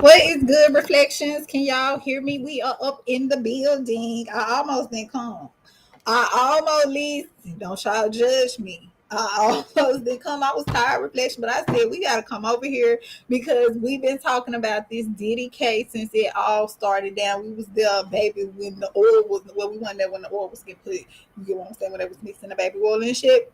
What is good, Reflections? Can y'all hear me? We are up in the building. I almost didn't come. I almost least don't y'all judge me. I almost didn't come. I was tired, Reflection, but I said we gotta come over here because we've been talking about this Diddy case since it all started down. We was there, baby, when the oil was we wasn't there when the oil was getting put. You get what I'm saying? When they was mixing the baby oil and shit.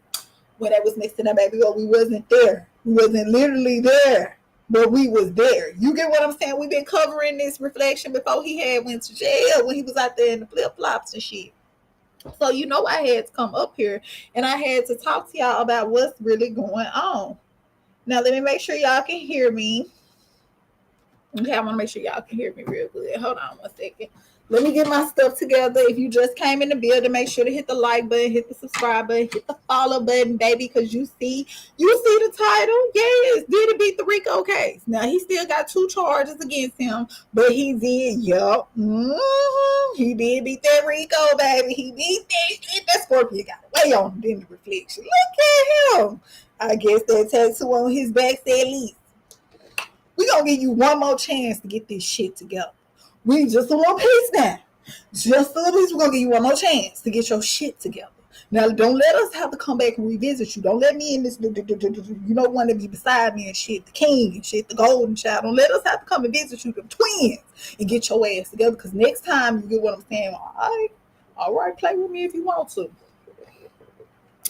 When they was mixing the baby oil, we wasn't there. We wasn't literally there, but we was there. You get what I'm saying? We've been covering this Reflection before he had went to jail when he was out there in the flip flops and shit. So I had to come up here and I had to talk to y'all about what's really going on. Now let me make sure y'all can hear me. Okay, I want to make sure y'all can hear me real good. Hold on one second. Let me get my stuff together. If you just came in the building, make sure to hit the like button, hit the subscribe button, hit the follow button, baby, because you see the title. Yes, Diddy beat the Rico case. Now he still got 2 charges against him, but he did, he did beat that Rico, baby. He beat that Scorpion got away on him in the Reflection. Look at him. I guess that tattoo on his back said least. We gonna give you one more chance to get this shit together. We just a little piece now. Just a little piece. We're gonna give you one more chance to get your shit together. Now, don't let us have to come back and revisit you. Don't let me in this, one to be beside me and shit, the king and shit, the golden child. Don't let us have to come and visit you, the twins, and get your ass together. Because next time, you get what I'm saying. All right, play with me if you want to.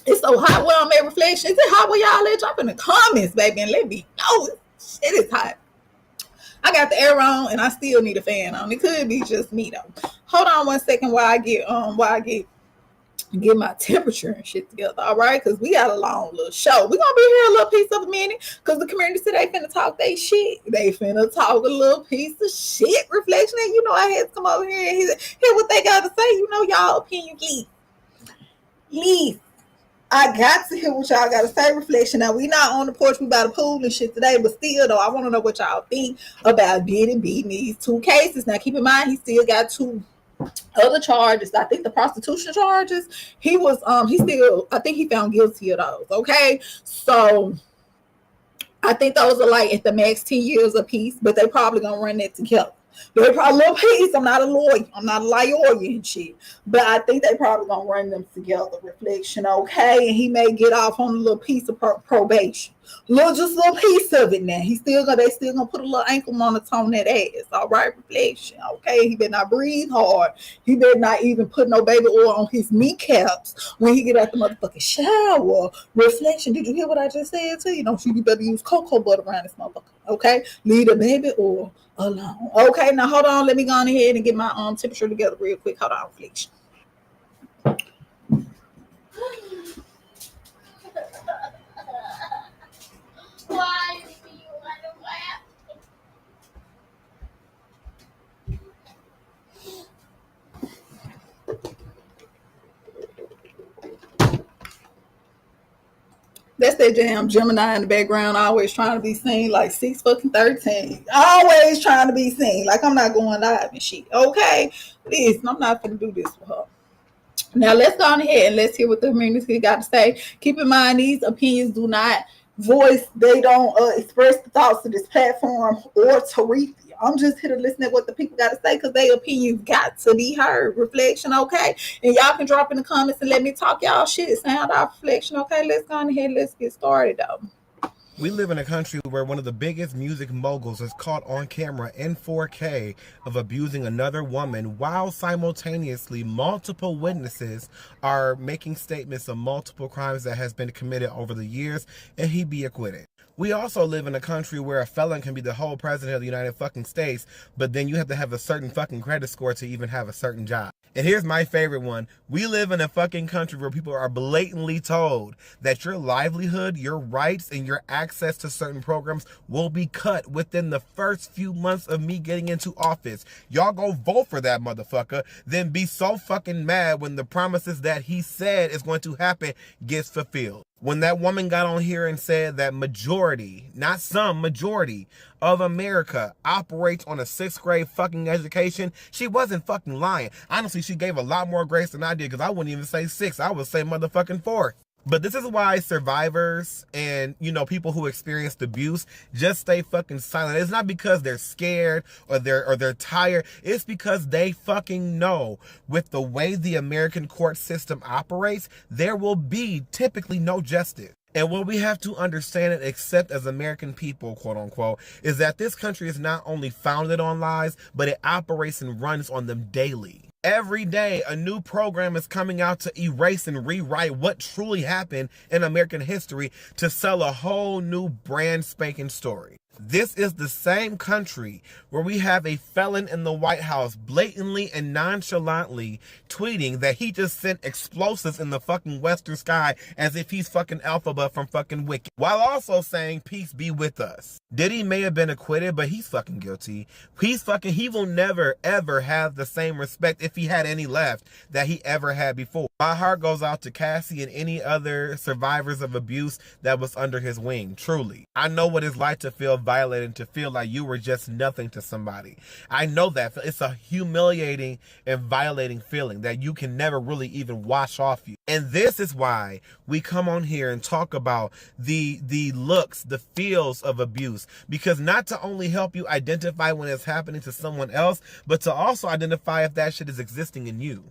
It's so hot where I'm at, Reflection. Is it hot where y'all at? Drop in the comments, baby, and let me know. Shit is hot. I got the air on and I still need a fan on. It could be just me though. Hold on one second while I get my temperature and shit together, all right? Because we got a long little show. We're gonna be here a little piece of a minute because the community said they finna talk they shit. They finna talk a little piece of shit, Reflection. And I had to come over here and hear what they gotta say. Y'all opinion, please. I got to hear what y'all got to say, Reflection. Now, we not on the porch, we by the pool and shit today, but still, though, I want to know what y'all think about Diddy beating these 2 cases. Now, keep in mind, he still got 2 other charges. I think the prostitution charges, I think he found guilty of those, okay? So, I think those are like at the max 10 years apiece, but they probably going to run that together. They're probably a little piece. I'm not a lawyer. I'm not a lawyer and shit. But I think they probably gonna run them together. Reflection, okay? And he may get off on a little piece of probation. Just a little piece of it now. They still gonna put a little ankle monitor on that ass. All right, Reflection. Okay, he better not breathe hard. He better not even put no baby oil on his kneecaps when he get out the motherfucking shower. Reflection, did you hear what I just said to you? Don't you better use cocoa butter around this motherfucker. Okay? Leave the baby oil alone. Okay, now hold on. Let me go on ahead and get my temperature together real quick. Hold on, Reflection. Why do you want to laugh? That's that damn Gemini in the background, always trying to be seen like 6 fucking 13. Always trying to be seen. Like I'm not going live and shit. Okay? Listen, I'm not gonna do this with her. Now let's go on ahead and let's hear what the community got to say. Keep in mind, these opinions do not they don't express the thoughts of this platform or Tarifa. I'm just here to listen to what the people got to say because their opinions got to be heard. Reflection, okay? And y'all can drop in the comments and let me talk y'all shit. Sound off, Reflection, okay? Let's go on ahead. Let's get started, though. We live in a country where one of the biggest music moguls is caught on camera in 4K of abusing another woman while simultaneously multiple witnesses are making statements of multiple crimes that has been committed over the years and he be acquitted. We also live in a country where a felon can be the whole president of the United fucking States, but then you have to have a certain fucking credit score to even have a certain job. And here's my favorite one. We live in a fucking country where people are blatantly told that your livelihood, your rights, and your access to certain programs will be cut within the first few months of me getting into office. Y'all go vote for that motherfucker, then be so fucking mad when the promises that he said is going to happen gets fulfilled. When that woman got on here and said that majority, not some, majority of America operates on a 6th grade fucking education, she wasn't fucking lying. Honestly, she gave a lot more grace than I did because I wouldn't even say 6. I would say motherfucking 4. But this is why survivors and, you know, people who experienced abuse just stay fucking silent. It's not because they're scared or they're tired. It's because they fucking know with the way the American court system operates, there will be typically no justice. And what we have to understand and accept as American people, quote unquote, is that this country is not only founded on lies, but it operates and runs on them daily. Every day, a new program is coming out to erase and rewrite what truly happened in American history to sell a whole new brand spanking story. This is the same country where we have a felon in the White House blatantly and nonchalantly tweeting that he just sent explosives in the fucking western sky as if he's fucking Elphaba from fucking Wicked, while also saying peace be with us. Diddy may have been acquitted, but he's fucking guilty. He will never ever have the same respect, if he had any left, that he ever had before. My heart goes out to Cassie and any other survivors of abuse that was under his wing, truly. I know what it's like to feel violated, to feel like you were just nothing to somebody. I know that. It's a humiliating and violating feeling that you can never really even wash off you. And this is why we come on here and talk about the looks, the feels of abuse, because not to only help you identify when it's happening to someone else, but to also identify if that shit is existing in you.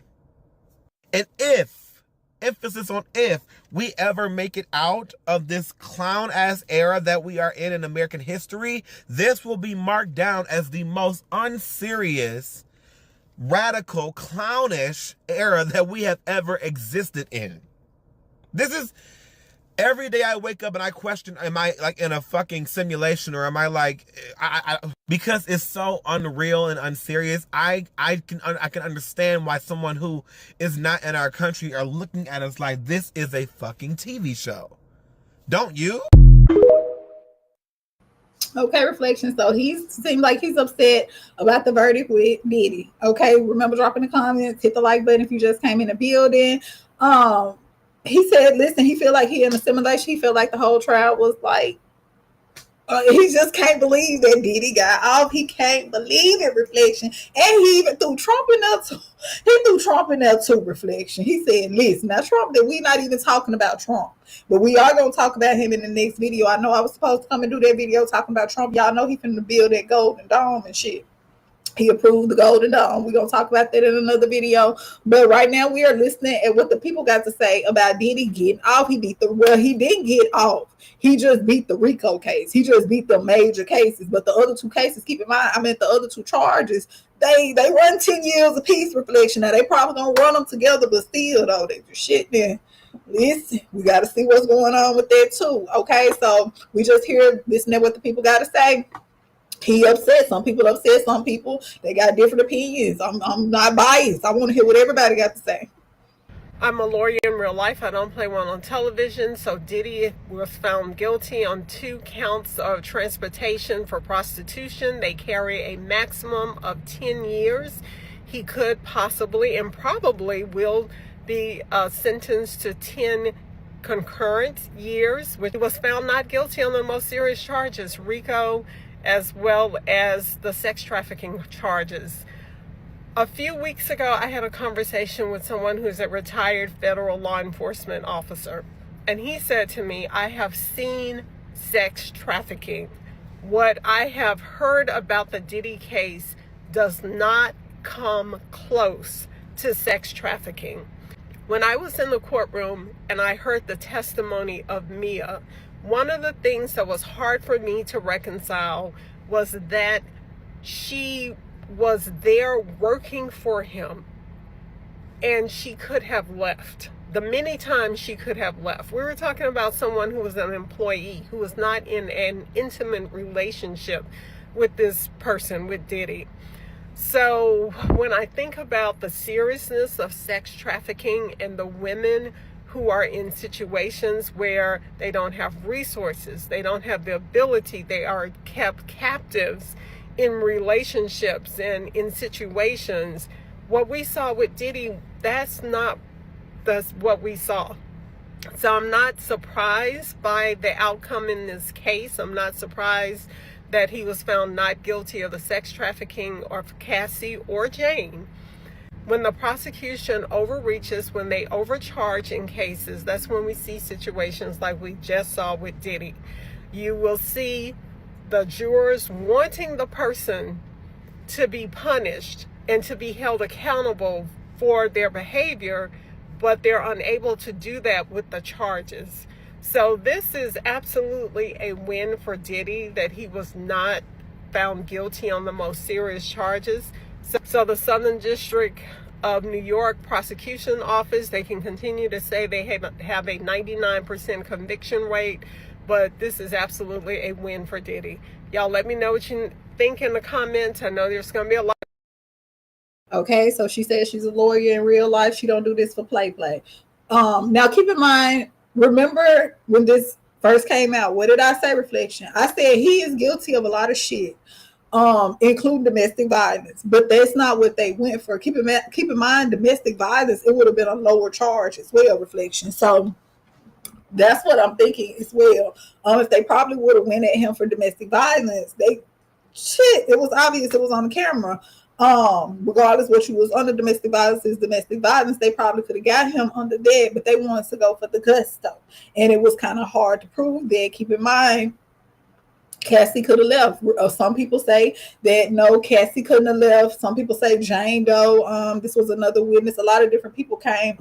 And if, emphasis on if, we ever make it out of this clown-ass era that we are in American history, this will be marked down as the most unserious, radical, clownish era that we have ever existed in. This is... Every day I wake up and I question, am I like in a fucking simulation, or am I like, because it's so unreal and unserious. I can understand why someone who is not in our country are looking at us like this is a fucking TV show. Don't you? Okay, reflection. So he seemed like he's upset about the verdict with Diddy. Okay, remember dropping the comments, hit the like button if you just came in the building. He said, listen, he feel like he in a simulation. He feel like the whole trial was like, he just can't believe that Diddy got off. He can't believe it, reflection. And he even threw Trump in there too. He threw Trump in there too, reflection. He said, listen, now Trump, that we not even talking about Trump, but we are going to talk about him in the next video. I know I was supposed to come and do that video talking about Trump. Y'all know he finna build that Golden Dome and shit. He approved the Golden Dome. We're going to talk about that in another video. But right now we are listening at what the people got to say about Diddy getting off. He didn't get off. He just beat the Rico case. He just beat the major cases. But the other two cases, keep in mind, the other two charges, they run 10 years apiece, reflection. Now they probably going to run them together, but still though, they just shit then. Listen, we got to see what's going on with that too. Okay, so we just here listening at what the people got to say. He upset. Some people upset. Some people, they got different opinions. I'm not biased. I want to hear what everybody got to say. I'm a lawyer in real life. I don't play one on television. So Diddy was found guilty on 2 counts of transportation for prostitution. They carry a maximum of 10 years. He could possibly and probably will be sentenced to 10 concurrent years, which was found not guilty on the most serious charges, Rico, as well as the sex trafficking charges. A few weeks ago, I had a conversation with someone who's a retired federal law enforcement officer, and he said to me, I have seen sex trafficking. What I have heard about the Diddy case does not come close to sex trafficking. When I was in the courtroom and I heard the testimony of Mia, one of the things that was hard for me to reconcile was that she was there working for him and she could have left. The many times she could have left. We were talking about someone who was an employee, who was not in an intimate relationship with this person, with Diddy. So when I think about the seriousness of sex trafficking and the women who are in situations where they don't have resources, they don't have the ability, they are kept captives in relationships and in situations. What we saw with Diddy, that's what we saw. So I'm not surprised by the outcome in this case. I'm not surprised that he was found not guilty of the sex trafficking of Cassie or Jane. When the prosecution overreaches, when they overcharge in cases, that's when we see situations like we just saw with Diddy. You will see the jurors wanting the person to be punished and to be held accountable for their behavior, but they're unable to do that with the charges. So this is absolutely a win for Diddy that he was not found guilty on the most serious charges. So the Southern District of New York Prosecution Office, they can continue to say they have a 99% conviction rate, but this is absolutely a win for Diddy. Y'all let me know what you think in the comments. I know there's going to be a lot. Okay, so she says she's a lawyer in real life. She don't do this for play. Now keep in mind, remember when this first came out, what did I say, Reflection? I said he is guilty of a lot of shit, including domestic violence, but that's not what they went for. Keep in mind, domestic violence, it would have been a lower charge as well, Reflection. So that's what I'm thinking as well. If they probably would have went at him for domestic violence, it was obvious, it was on the camera. Regardless what you was under, domestic violence is domestic violence. They probably could have got him under that, but they wanted to go for the gusto, and it was kind of hard to prove that. Keep in mind, Cassie could have left. Some people say that no, Cassie couldn't have left. Some people say Jane Doe. This was another witness. A lot of different people came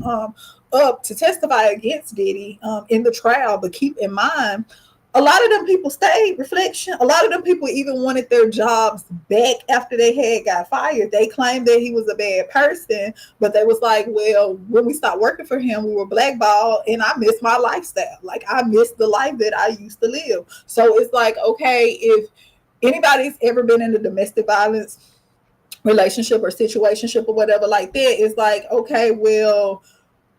up to testify against Diddy in the trial. But keep in mind, a lot of them people stayed, Reflection. A lot of them people even wanted their jobs back after they had got fired. They claimed that he was a bad person, but they was like, well, when we stopped working for him, we were blackballed, and I miss my lifestyle. Like, I miss the life that I used to live. So it's like, okay, if anybody's ever been in a domestic violence relationship or situationship or whatever like that, it's like, okay, well,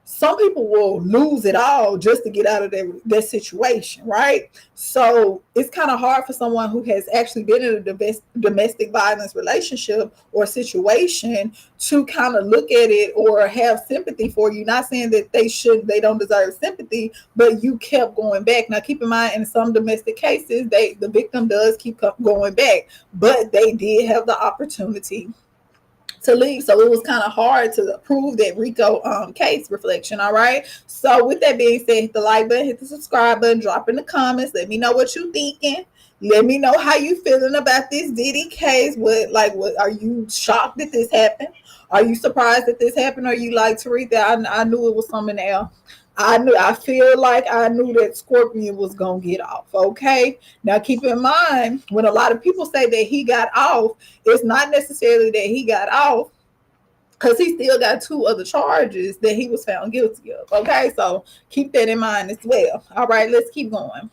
some people will lose it all just to get out of their situation, right? So it's kind of hard for someone who has actually been in a domestic violence relationship or situation to kind of look at it or have sympathy for you. Not saying that they don't deserve sympathy, but you kept going back. Now, keep in mind, in some domestic cases, the victim does keep going back, but they did have the opportunity to leave. So it was kind of hard to prove that Rico case, Reflection. All right. So with that being said, hit the like button, hit the subscribe button, drop in the comments. Let me know what you thinking. Let me know how you feeling about this Diddy case. What are you shocked that this happened? Are you surprised that this happened? Or you like Teresa? I knew it was something else. I feel like I knew that Scorpion was gonna get off. Okay. Now keep in mind, when a lot of people say that he got off, it's not necessarily that he got off, because he still got 2 other charges that he was found guilty of. Okay, so keep that in mind as well. All right, let's keep going.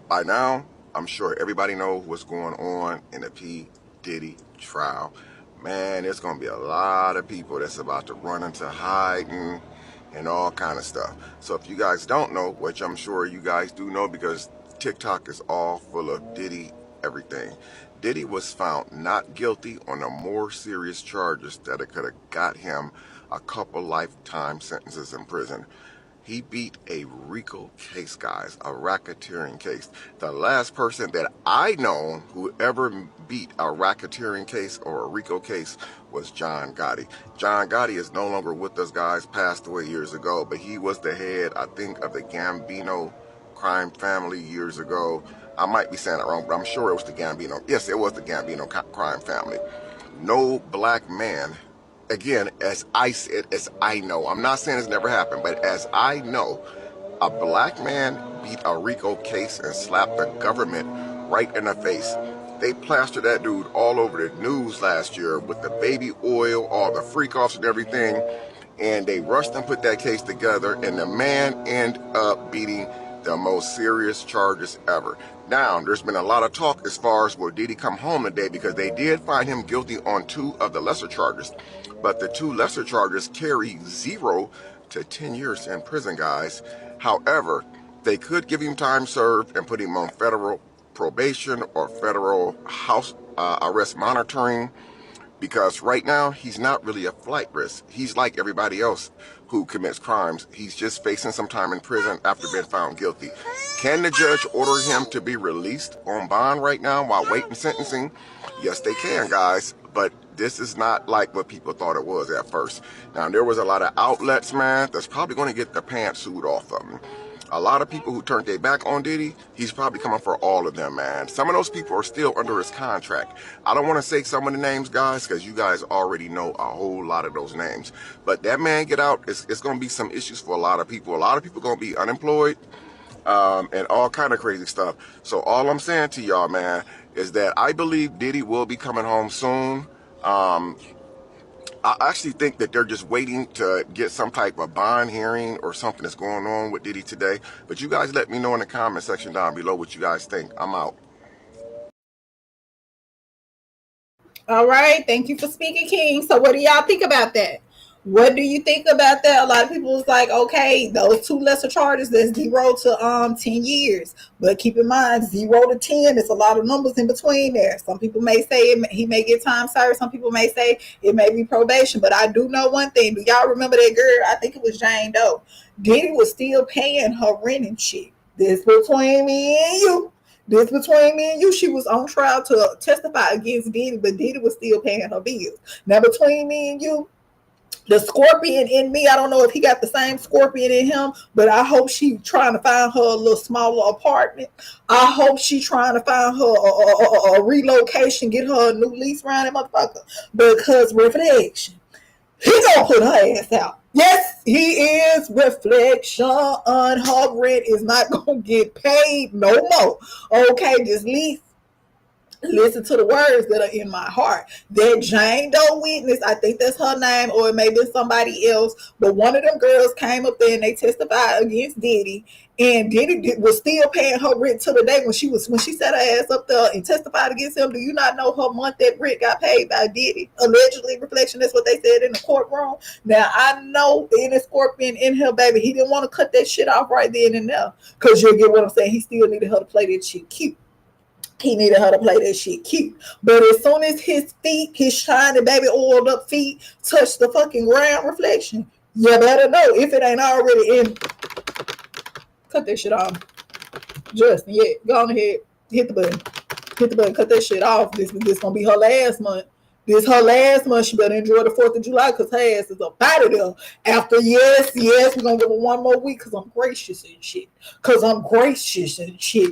By now, I'm sure everybody knows what's going on in the P. Diddy trial. Man, there's going to be a lot of people that's about to run into hiding and all kind of stuff. So if you guys don't know, which I'm sure you guys do know because TikTok is all full of Diddy everything. Diddy was found not guilty on the more serious charges that it could have got him a couple lifetime sentences in prison. He beat a Rico case, guys, a racketeering case. The last person that I know who ever beat a racketeering case or a Rico case was John Gotti. John Gotti is no longer with us, guys, passed away years ago, but he was the head, I think, of the Gambino crime family years ago. I might be saying it wrong, but I'm sure it was the Gambino. Yes, it was the Gambino crime family. No black man, again, as I said, as I know, I'm not saying it's never happened, but as I know, a black man beat a Rico case and slapped the government right in the face. They plastered that dude all over the news last year with the baby oil, all the freak offs and everything, and they rushed and put that case together, and the man ended up beating the most serious charges ever. Now, there's been a lot of talk as far as will Diddy come home today, because they did find him guilty on 2 of the lesser charges. But the 2 lesser charges carry 0 to 10 years in prison, guys. However, they could give him time served and put him on federal probation or federal house arrest monitoring. because right now he's not really a flight risk. He's like everybody else who commits crimes. He's just facing some time in prison after being found guilty. Can the judge order him to be released on bond right now while waiting sentencing? Yes, they can, guys. But this is not like what people thought it was at first. Now, there was a lot of outlets, man, that's probably going to get the pantsuit off of him. A lot of people who turned their back on Diddy, he's probably coming for all of them, man. Some of those people are still under his contract. I don't want to say some of the names, guys, because you guys already know a whole lot of those names. But that man get out, it's going to be some issues for a lot of people. A lot of people going to be unemployed, and all kind of crazy stuff. So all I'm saying to y'all, man, is that I believe Diddy will be coming home soon. I actually think that they're just waiting to get some type of bond hearing or something that's going on with Diddy today. But you guys let me know in the comment section down below what you guys think. I'm out. All right. Thank you for speaking, King. So what do y'all think about that? What do you think about that? A lot of people was like, okay, those two lesser charges, that's 0 to 10 years. But keep in mind, 0 to 10, it's a lot of numbers in between there. Some people may say he may get time served. Some people may say it may be probation. But I do know one thing. Do y'all remember that girl? I think it was Jane Doe. Diddy was still paying her rent and shit. This between me and you. This between me and you, she was on trial to testify against Diddy, but Diddy was still paying her bills. Now, between me and you, the scorpion in me, I don't know if he got the same scorpion in him, but I hope she trying to find her a little smaller apartment. I hope she trying to find her a relocation, get her a new lease around that motherfucker. Because reflection, he gonna put her ass out. Yes, he is. Reflection. Her rent is not gonna get paid no more. Okay, just listen to the words that are in my heart. That Jane Doe witness, I think that's her name, or it may be somebody else, but one of them girls came up there and they testified against Diddy, and Diddy was still paying her rent to the day when she set her ass up there and testified against him. Do you not know her month that rent got paid by Diddy? Allegedly, reflection, that's what they said in the courtroom. Now, I know in the scorpion in her, baby, he didn't want to cut that shit off right then and there, because you'll get what I'm saying. He still needed her to play that shit cute. He needed her to play that shit cute. But as soon as his feet, his shiny baby oiled up feet, touch the fucking ground, reflection, you better know if it ain't already in. Cut that shit off. Just, yeah, go on ahead. Hit the button. Hit the button. Cut that shit off. This gonna be her last month. This her last month. She better enjoy the 4th of July because her ass is up out of there. After, yes, we're going to give her one more week because I'm gracious and shit.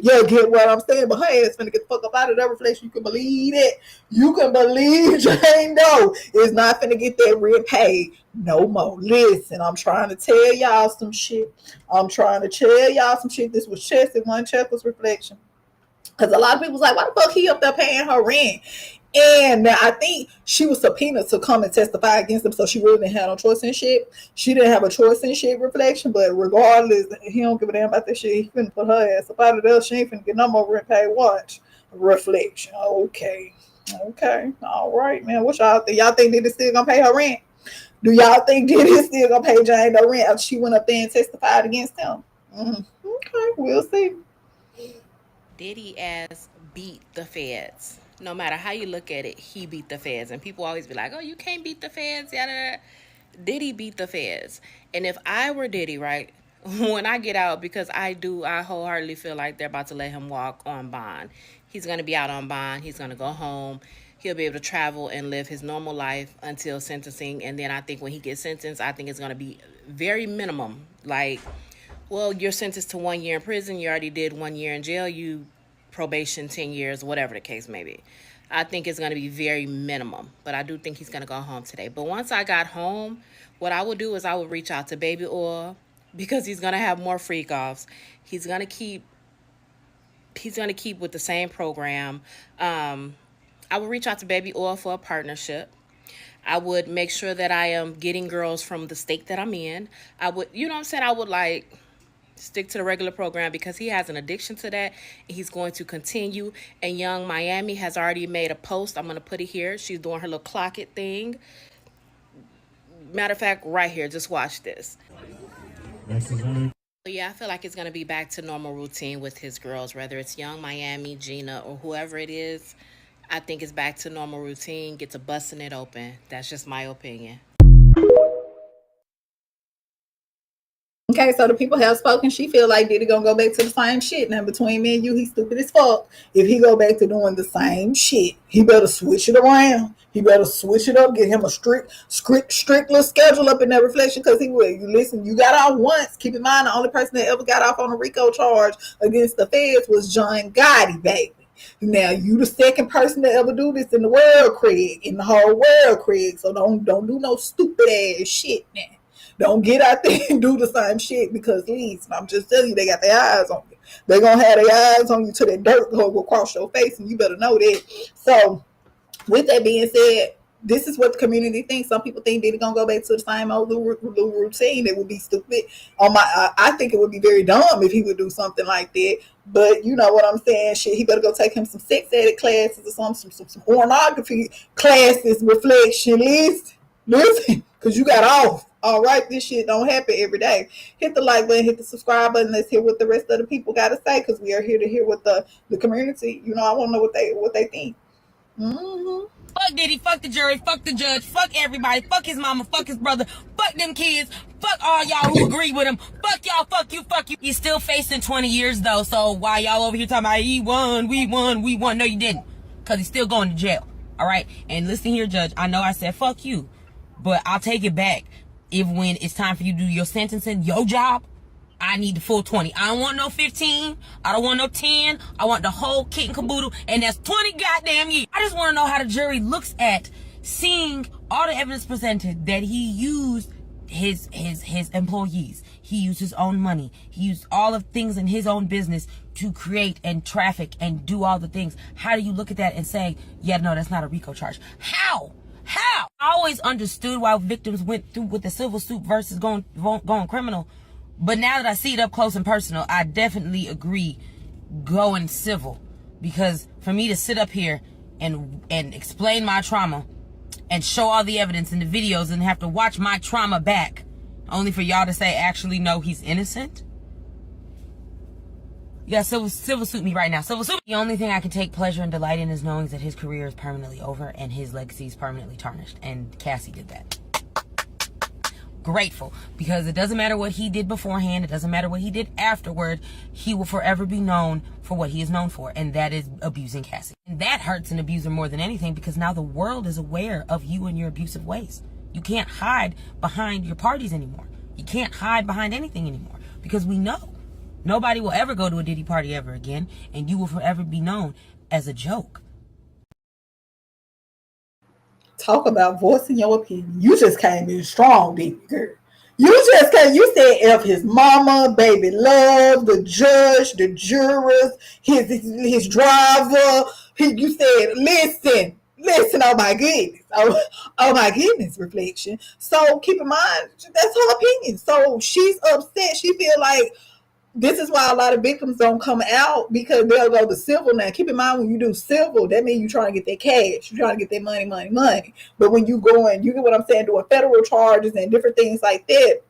Yeah, get what I'm saying? But her ass finna get the fuck up out of that reflection. You can believe it. You can believe Jane Doe is not finna get that rent paid no more. Listen, I'm trying to tell y'all some shit. This was Chess. It wasn't Checkers reflection. Because a lot of people was like, why the fuck he up there paying her rent? And I think she was subpoenaed to come and testify against him, so she really didn't have no choice in shit. She didn't have a choice in shit, reflection, but regardless, he don't give a damn about that shit. He finna put her ass up out of there. She ain't finna get no more rent paid. Watch. Reflection. Okay. All right, man. What y'all think? Y'all think Diddy still gonna pay her rent? Do y'all think Diddy still gonna pay Jane the rent after she went up there and testified against him? Okay, we'll see. Diddy as beat the feds. No matter how you look at it, he beat the feds. And people always be like, oh, you can't beat the feds. Yada. Diddy beat the feds. And if I were Diddy, right, when I get out, because I wholeheartedly feel like they're about to let him walk on bond. He's going to be out on bond. He's going to go home. He'll be able to travel and live his normal life until sentencing. And then I think when he gets sentenced, I think it's going to be very minimum. Like, well, you're sentenced to 1 year in prison. You already did 1 year in jail. You probation 10 years, whatever the case may be. I think it's going to be very minimum, but I do think he's going to go home today. But once I got home, what I would do is I would reach out to Baby Oil, because he's going to have more freak offs. He's going to keep with the same program. I would reach out to Baby Oil for a partnership. I would make sure that I am getting girls from the state that I'm in. I would, you know what I'm saying? I would stick to the regular program, because he has an addiction to that. He's going to continue. And Young Miami has already made a post. I'm going to put it here. She's doing her little clock it thing. Matter of fact, right here, just watch this. Yeah, I feel like it's going to be back to normal routine with his girls, whether it's Young Miami, Gina, or whoever it is. I think it's back to normal routine, get to busting it open. That's just my opinion. Okay, so the people have spoken. She feel like Diddy gonna go back to the same shit. Now between me and you, he's stupid as fuck. If he go back to doing the same shit, he better switch it around. He better switch it up. Get him a strict little schedule up in that reflection. Because he will. You listen. You got off once. Keep in mind, the only person that ever got off on a Rico charge against the feds was John Gotti, baby. Now you the second person to ever do this in the world, Craig. In the whole world, Craig. So don't do no stupid ass shit now. Don't get out there and do the same shit because least I'm just telling you, they got their eyes on you. They're gonna have their eyes on you till that dirt go across your face, and you better know that. So, with that being said, this is what the community thinks. Some people think they're gonna go back to the same old little routine. It would be stupid. I think it would be very dumb if he would do something like that. But you know what I'm saying? Shit, he better go take him some sex edit classes or some pornography classes. Reflection listen, because you got off. All right, this shit don't happen every day. Hit the like button, hit the subscribe button. Let's hear what the rest of the people got to say because we are here to hear what the community. I want to know what they think. Mm-hmm. Fuck Diddy, fuck the jury, fuck the judge, fuck everybody, fuck his mama, fuck his brother, fuck them kids, fuck all y'all who agree with him, fuck y'all, fuck you, fuck you. He's still facing 20 years though, so why y'all over here talking about he won, we won? No, you didn't, because he's still going to jail, all right? And listen here, Judge, I know I said fuck you, but I'll take it back if when it's time for you to do your sentencing, your job, I need the full 20. I don't want no 15. I don't want no 10. I want the whole kit and caboodle, and that's 20 goddamn years. I just want to know how the jury looks at seeing all the evidence presented that he used his employees. He used his own money. He used all of things in his own business to create and traffic and do all the things. How do you look at that and say, yeah, no, that's not a RICO charge? How? I always understood why victims went through with the civil suit versus going criminal. But now that I see it up close and personal, I definitely agree going civil. Because for me to sit up here and explain my trauma and show all the evidence in the videos and have to watch my trauma back only for y'all to say, actually, no, he's innocent. You got civil suit me right now. Civil suit. The only thing I can take pleasure and delight in is knowing that his career is permanently over and his legacy is permanently tarnished. And Cassie did that. Grateful, because it doesn't matter what he did beforehand, it doesn't matter what he did afterward, he will forever be known for what he is known for, and that is abusing Cassie. And that hurts an abuser more than anything, because now the world is aware of you and your abusive ways. You can't hide behind your parties anymore. You can't hide behind anything anymore, because we know nobody will ever go to a Diddy party ever again, and you will forever be known as a joke. Talk about voicing your opinion. You just came in strong, Diddy, girl. You just came. You said F his mama, baby love, the judge, the jurors, his driver. You said, listen. Oh my goodness. Oh my goodness, reflection. So keep in mind, that's her opinion. So she's upset. She feel like this is why a lot of victims don't come out because they'll go to civil now. Keep in mind, when you do civil, that means you're trying to get that cash. You're trying to get that money. But when you go in, you get what I'm saying, doing federal charges and different things like that,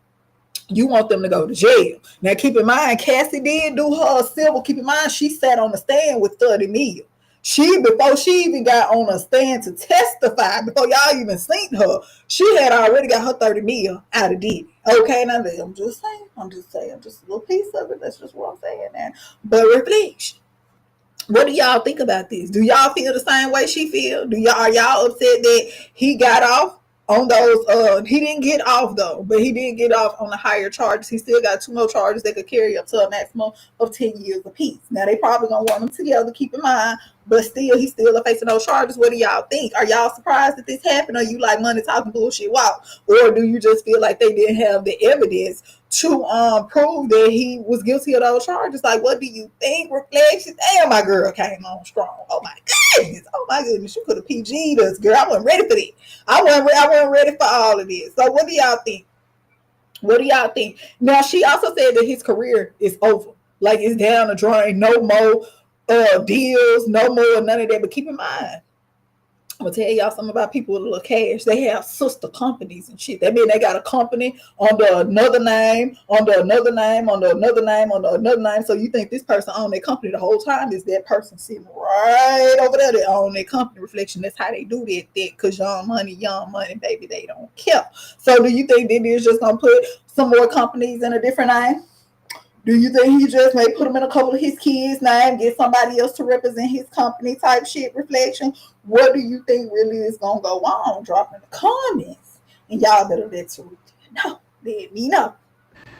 you want them to go to jail. Now, keep in mind, Cassie did do her civil. Keep in mind, she sat on the stand with 30 mil. Before she even got on a stand to testify, before y'all even seen her, she had already got her 30 mil out of Diddy. Okay, now I'm just saying, just a little piece of it. That's just what I'm saying now. But reflection. What do y'all think about this? Do y'all feel the same way she feel? Are y'all upset that he got off on those? He didn't get off though, but he did get off on the higher charges. He still got 2 more charges that could carry up to a maximum of 10 years apiece. Now they probably gonna want them together, keep in mind, but still he's still facing those charges. What do y'all think? Are y'all surprised that this happened? Or you like money talking bullshit? Wow. Or do you just feel like they didn't have the evidence to prove that he was guilty of those charges? Like, what do you think? Reflection. Damn, my girl came on strong. Oh my goodness. You could have PG'd us, girl. I wasn't ready for that. I wasn't ready for all of this. So what do y'all think? Now, she also said that his career is over. Like, it's down the drain. No more deals, no more none of that. But keep in mind, I'm gonna tell y'all something about people with a little cash. They have sister companies and shit. That mean they got a company under another name, under another name, under another name, under another name. So you think this person owned their company the whole time? Is that person sitting right over there that own their company? Reflection. That's how they do that. Because young money, baby, they don't care. So do you think Diddy is just gonna put some more companies in a different name? Do you think he just may put them in a couple of his kids' name, get somebody else to represent his company type shit? Reflection. What do you think really is gonna go on? Drop in the comments. And y'all better let Teresa know. Let me know.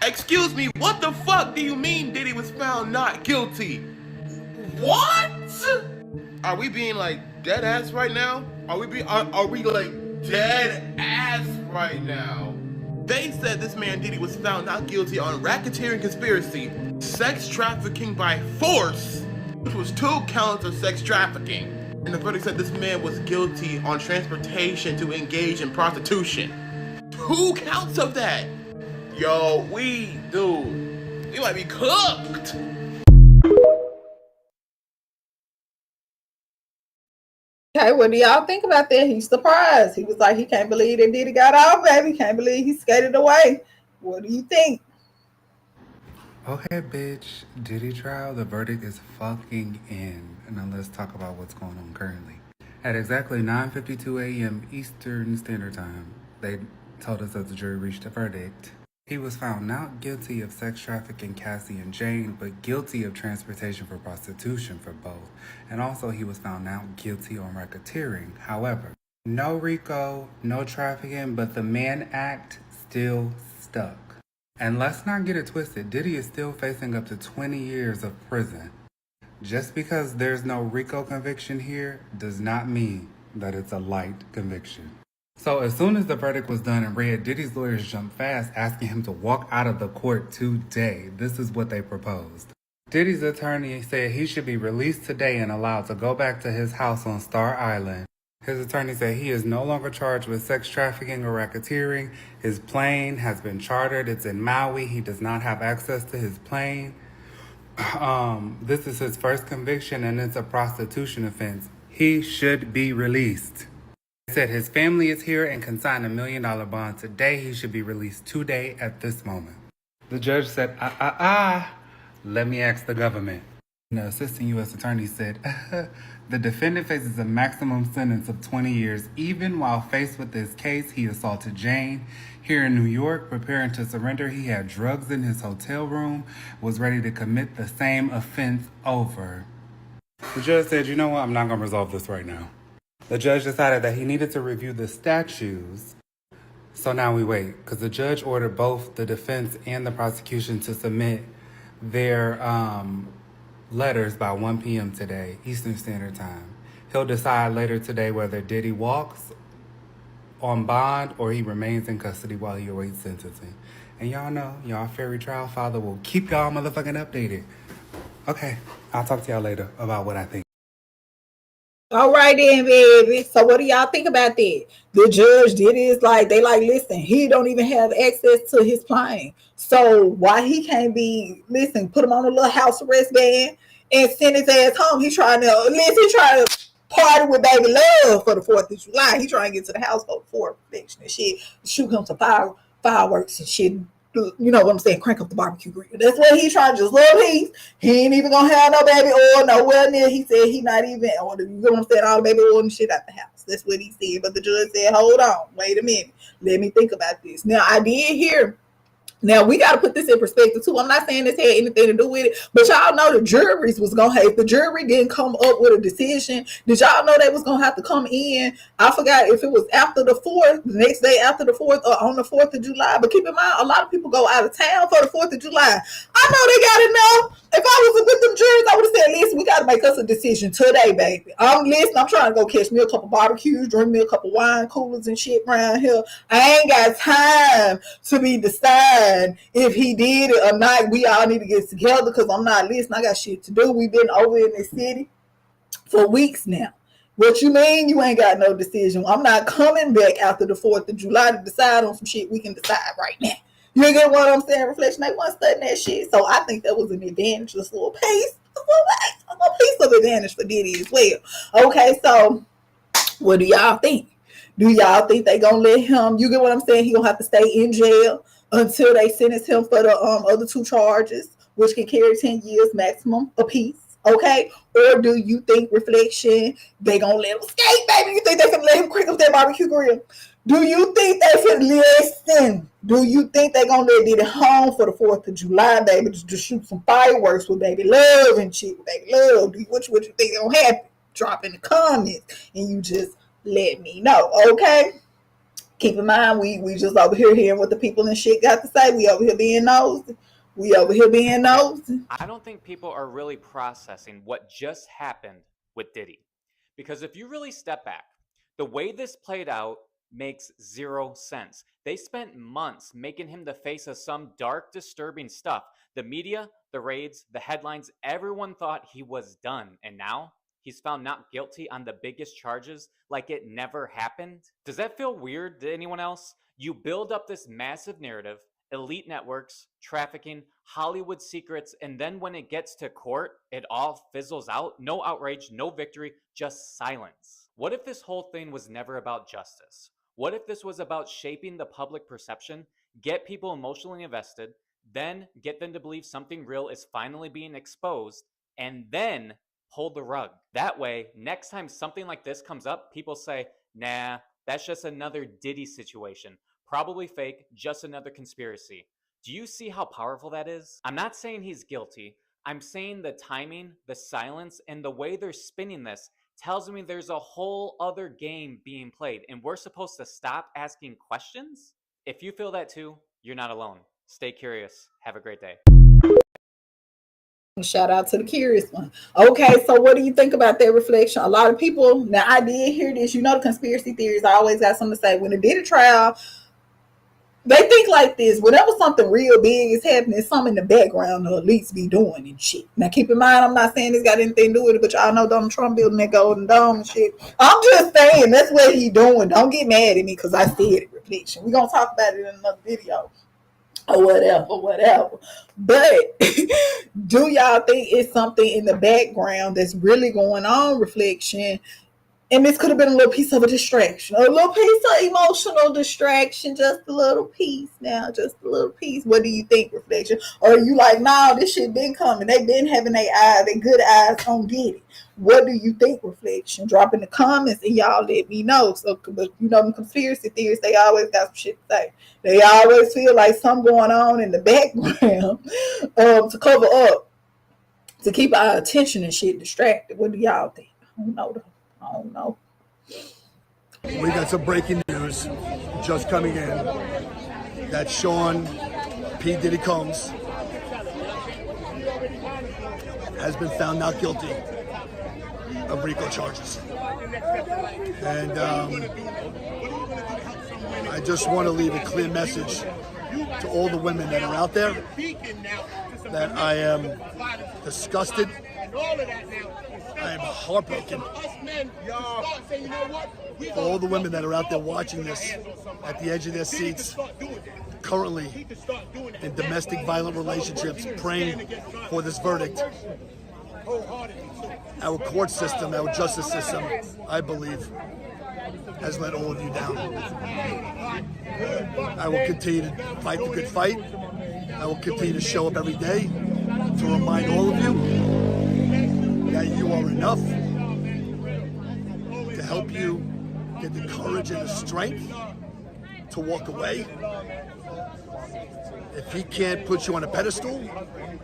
Excuse me, what the fuck do you mean Diddy was found not guilty? What? Are we being like dead ass right now? Are we like dead ass right now? They said this man Diddy was found not guilty on racketeering conspiracy, sex trafficking by force, which was 2 counts of sex trafficking. And the verdict said this man was guilty on transportation to engage in prostitution. 2 counts of that. Yo, we might be cooked. Okay, what do y'all think about that? He's surprised. He was like, he can't believe that Diddy got off, baby. Can't believe he skated away. What do you think? Okay, bitch. Diddy trial, the verdict is fucking in. And now let's talk about what's going on currently. At exactly 9:52 a.m. Eastern Standard Time, they told us that the jury reached a verdict. He was found not guilty of sex trafficking Cassie and Jane, but guilty of transportation for prostitution for both. And also he was found not guilty on racketeering. However, no Rico, no trafficking, but the Mann Act still stuck. And let's not get it twisted, Diddy is still facing up to 20 years of prison. Just because there's no Rico conviction here does not mean that it's a light conviction. So as soon as the verdict was done and read, Diddy's lawyers jumped fast, asking him to walk out of the court today. This is what they proposed. Diddy's attorney said he should be released today and allowed to go back to his house on Star Island. His attorney said he is no longer charged with sex trafficking or racketeering. His plane has been chartered. It's in Maui. He does not have access to his plane. This is his first conviction and it's a prostitution offense. He should be released. He said his family is here and can sign $1 million bond today. He should be released today at this moment. The judge said, let me ask the government. The assistant U.S. attorney said, the defendant faces a maximum sentence of 20 years. Even while faced with this case, he assaulted Jane. Here in New York, preparing to surrender, he had drugs in his hotel room, was ready to commit the same offense over. The judge said, you know what, I'm not going to resolve this right now. The judge decided that he needed to review the statutes. So now we wait, because the judge ordered both the defense and the prosecution to submit their letters by 1 p.m. today, Eastern Standard Time. He'll decide later today whether Diddy walks on bond or he remains in custody while he awaits sentencing. And y'all know, y'all fairy trial father will keep y'all motherfucking updated. Okay, I'll talk to y'all later about what I think. All right then, baby. So what do y'all think about that? The judge did is like, they like, listen, he don't even have access to his plane. So why he can't be, listen, put him on a little house arrest ban and send his ass home. He's trying to party with baby love for the 4th of July. He trying to get to the house for the 4th and shit, shoot him some fireworks and shit. You know what I'm saying? Crank up the barbecue grill. That's what he trying to just love peace. He ain't even gonna have no baby oil nowhere near. He said he not even, or you know what I'm saying, all the baby oil and shit out the house. That's what he said. But the judge said, hold on, wait a minute. Let me think about this. Now, I did hear. Now, we got to put this in perspective, too. I'm not saying this had anything to do with it, but y'all know the juries was going to have, if the jury didn't come up with a decision, did y'all know they was going to have to come in? I forgot if it was after the 4th, the next day after the 4th, or on the 4th of July. But keep in mind, a lot of people go out of town for the 4th of July. I know they got to know. If I was with them juries, I would have said, listen, we got to make us a decision today, baby. I'm trying to go catch me a couple barbecues, drink me a couple wine coolers and shit around here. I ain't got time to be deciding if he did it or not. We all need to get together because I'm not listening. I got shit to do. We've been over in this city for weeks now. What you mean you ain't got no decision? I'm not coming back after the 4th of July to decide on some shit we can decide right now. You get what I'm saying? Reflection, they wasn't studying that shit. So I think that was an advantage, just a little piece of advantage for Diddy as well. Okay, so What do y'all think? Do y'all think they gonna let him? You get what I'm saying? He gonna have to stay in jail until they sentence him for the other two charges, which can carry 10 years maximum apiece. Okay, or do you think reflection they gonna let him skate, baby? You think they can let him crank up that barbecue grill? Do you think they can listen? Do you think they gonna let Diddy home for the 4th of July, baby, to shoot some fireworks with baby love and shit with baby love? What you think gonna happen? Drop in the comments and you just let me know, okay? Keep in mind, we just over here hearing what the people and shit got to say. We over here being nosy. We over here being nosy. I don't think people are really processing what just happened with Diddy. Because if you really step back, the way this played out makes zero sense. They spent months making him the face of some dark, disturbing stuff. The media, the raids, the headlines, everyone thought he was done. And now he's found not guilty on the biggest charges like it never happened. Does that feel weird to anyone else? You build up this massive narrative, elite networks, trafficking, Hollywood secrets, and then when it gets to court, it all fizzles out. No outrage, no victory, just silence. What if this whole thing was never about justice? What if this was about shaping the public perception, get people emotionally invested, then get them to believe something real is finally being exposed, and then pull the rug? That way, next time something like this comes up, people say, nah, that's just another Diddy situation. Probably fake, just another conspiracy. Do you see how powerful that is? I'm not saying he's guilty. I'm saying the timing, the silence, and the way they're spinning this tells me there's a whole other game being played, and we're supposed to stop asking questions? If you feel that too, you're not alone. Stay curious. Have a great day. Shout out to the curious one. Okay, so what do you think about that reflection? A lot of people, now I did hear this, the conspiracy theories, I always got something to say. When they did a trial, they think like this: whenever something real big is happening, something in the background to at least be doing and shit. Now, keep in mind, I'm not saying it's got anything to do with it, but y'all know Donald Trump building that Golden Dome and shit. I'm just saying that's what he doing. Don't get mad at me because I said it. Reflection. We're gonna talk about it in another video or whatever. But do y'all think it's something in the background that's really going on? Reflection. And this could have been a little piece of a distraction, a little piece of emotional distraction, just a little piece now, just a little piece. What do you think, reflection? Or are you like, nah, this shit been coming. They been having their good eyes on Diddy. What do you think, reflection? Drop in the comments and y'all let me know. So, but them conspiracy theories, they always got some shit to say. They always feel like something going on in the background to cover up, to keep our attention and shit distracted. What do y'all think? I don't know though. I don't know. We got some breaking news just coming in that Sean P. Diddy Combs has been found not guilty of Rico charges. And I just want to leave a clear message to all the women that are out there that I am disgusted. I am heartbroken. For all the women that are out there watching this at the edge of their seats, currently in domestic violent relationships, praying for this verdict. Our court system, our justice system, I believe, has let all of you down. I will continue to fight the good fight. I will continue to show up every day to remind all of you that you are enough, to help you get the courage and the strength to walk away. If he can't put you on a pedestal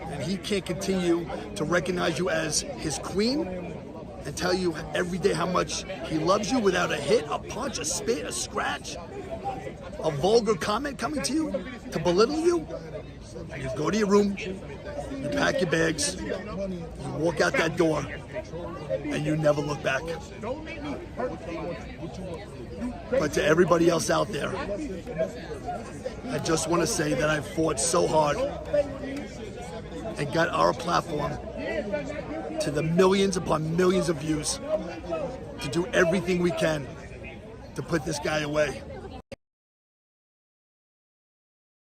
and he can't continue to recognize you as his queen and tell you every day how much he loves you without a hit, a punch, a spit, a scratch, a vulgar comment coming to you to belittle you, you go to your room, you pack your bags, you walk out that door, and you never look back. But to everybody else out there, I just want to say that I've fought so hard and got our platform to the millions upon millions of views to do everything we can to put this guy away.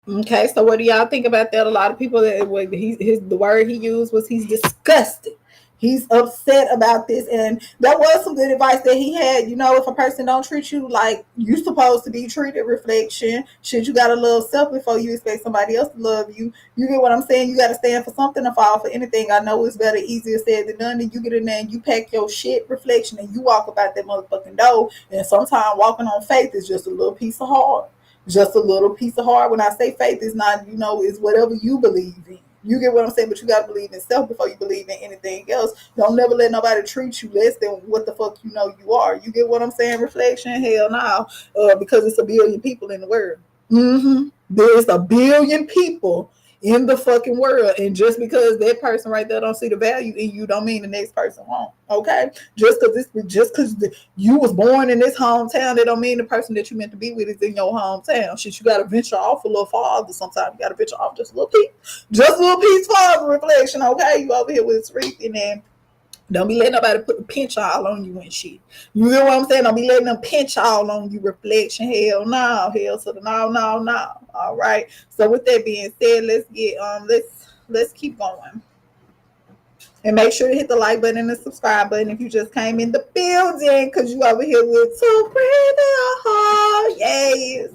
Okay, so what do y'all think about that? A lot of people, the word he used was he's disgusted. He's upset about this, and that was some good advice that he had. You know, if a person don't treat you like you supposed to be treated, reflection, shit, you gotta love self before you expect somebody else to love you. You get what I'm saying? You gotta stand for something or fall for anything. I know it's better, easier said than done. And you get in there and you pack your shit, reflection, and you walk about that motherfucking door. And sometimes walking on faith is just a little piece of heart. Just a little piece of heart. When I say faith, it's not, you know, it's whatever you believe in. You get what I'm saying? But you gotta believe in self before you believe in anything else. Don't never let nobody treat you less than what the fuck you know you are. You get what I'm saying? Reflection, hell no. Because it's a billion people in the world. There's a billion people in the fucking world, and just because that person right there don't see the value in you, don't mean the next person won't. Okay, just because you was born in this hometown, that don't mean the person that you meant to be with is in your hometown. Shit, you gotta venture off a little farther. Sometimes you gotta venture off just a little piece farther. Reflection. Okay, you over here with Rico, and don't be letting nobody put a pinch all on you and shit. You know what I'm saying? Don't be letting them pinch all on you. Reflection. Hell no. Hell to the no. All right. So with that being said, let's keep going. And make sure to hit the like button and the subscribe button if you just came in the building, because you over here with Too Pretty Heart. Yes.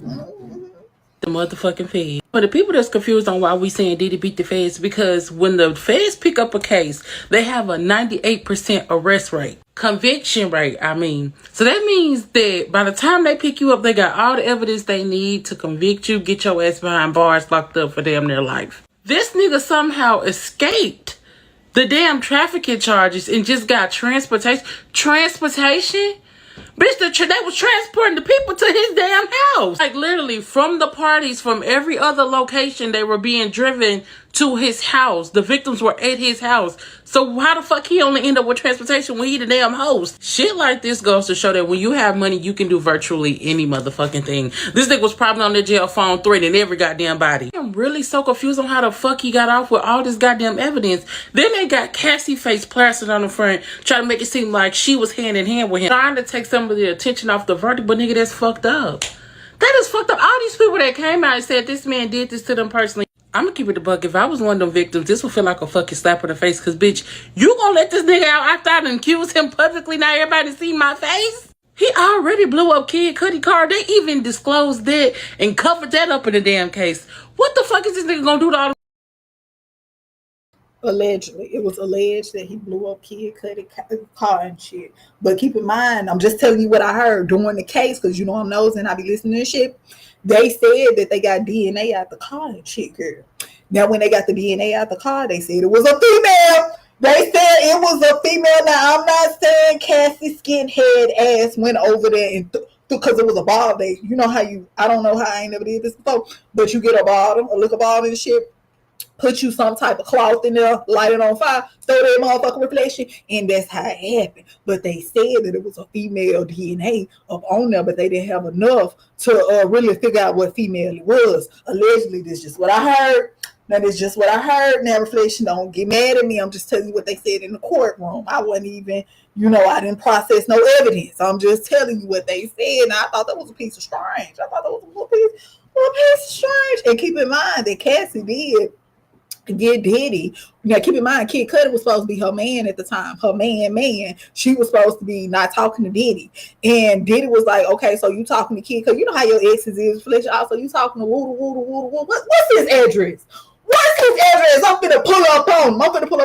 The motherfucking feds. But the people that's confused on why we saying Diddy beat the feds, because when the feds pick up a case, they have a 98% arrest rate. Conviction rate, I mean. So that means that by the time they pick you up, they got all the evidence they need to convict you, get your ass behind bars, locked up for damn near life. This nigga somehow escaped the damn trafficking charges and just got transportation. Transportation? Bitch, they was transporting the people to his damn house. Like, literally, from the parties, from every other location, they were being driven to his house. The victims were at his house. So how the fuck he only end up with transportation when he the damn host? Shit like this goes to show that when you have money, you can do virtually any motherfucking thing. This nigga was probably on the jail phone threatening every goddamn body. I'm really so confused on how the fuck he got off with all this goddamn evidence. Then they got Cassie face plastered on the front, trying to make it seem like she was hand in hand with him, trying to take some of the attention off the verdict, but nigga, that's fucked up. That is fucked up. All these people that came out and said this man did this to them personally. I'm gonna keep it a buck. If I was one of them victims, this would feel like a fucking slap in the face. Cause bitch, you gonna let this nigga out after I done accused him publicly? Now everybody see my face? He already blew up Kid Cudi car. They even disclosed that and covered that up in the damn case. What the fuck is this nigga gonna do to all the... Allegedly, it was alleged that he blew up Kid Cudi car and shit. But keep in mind, I'm just telling you what I heard during the case, because you know I'm nosing and I be listening to shit. They said that they got DNA out the car and shit, girl. Now, when they got the DNA out the car, they said it was a female. They said it was a female. Now, I'm not saying Cassie skinhead ass went over there and because it was a ball. You know how I don't know how, I ain't never did this before, but you get a liquor bottle and shit, put you some type of cloth in there, light it on fire, throw that motherfucking reflection, and that's how it happened. But they said that it was a female DNA up on there, but they didn't have enough to really figure out what female it was. Allegedly, this is just what I heard. Now, this is just what I heard. Now, reflection, don't get mad at me. I'm just telling you what they said in the courtroom. I wasn't even, I didn't process no evidence. I'm just telling you what they said. And I thought that was a piece of strange. I thought that was a little piece of strange. And keep in mind that Cassie did get Diddy. Now, keep in mind, Kid Cudi was supposed to be her man at the time. Her man. She was supposed to be not talking to Diddy. And Diddy was like, okay, so you talking to Kid Cudi. You know how your exes is, Fletcher. Also, you talking to woo. What's his address? What's his address? I'm finna pull up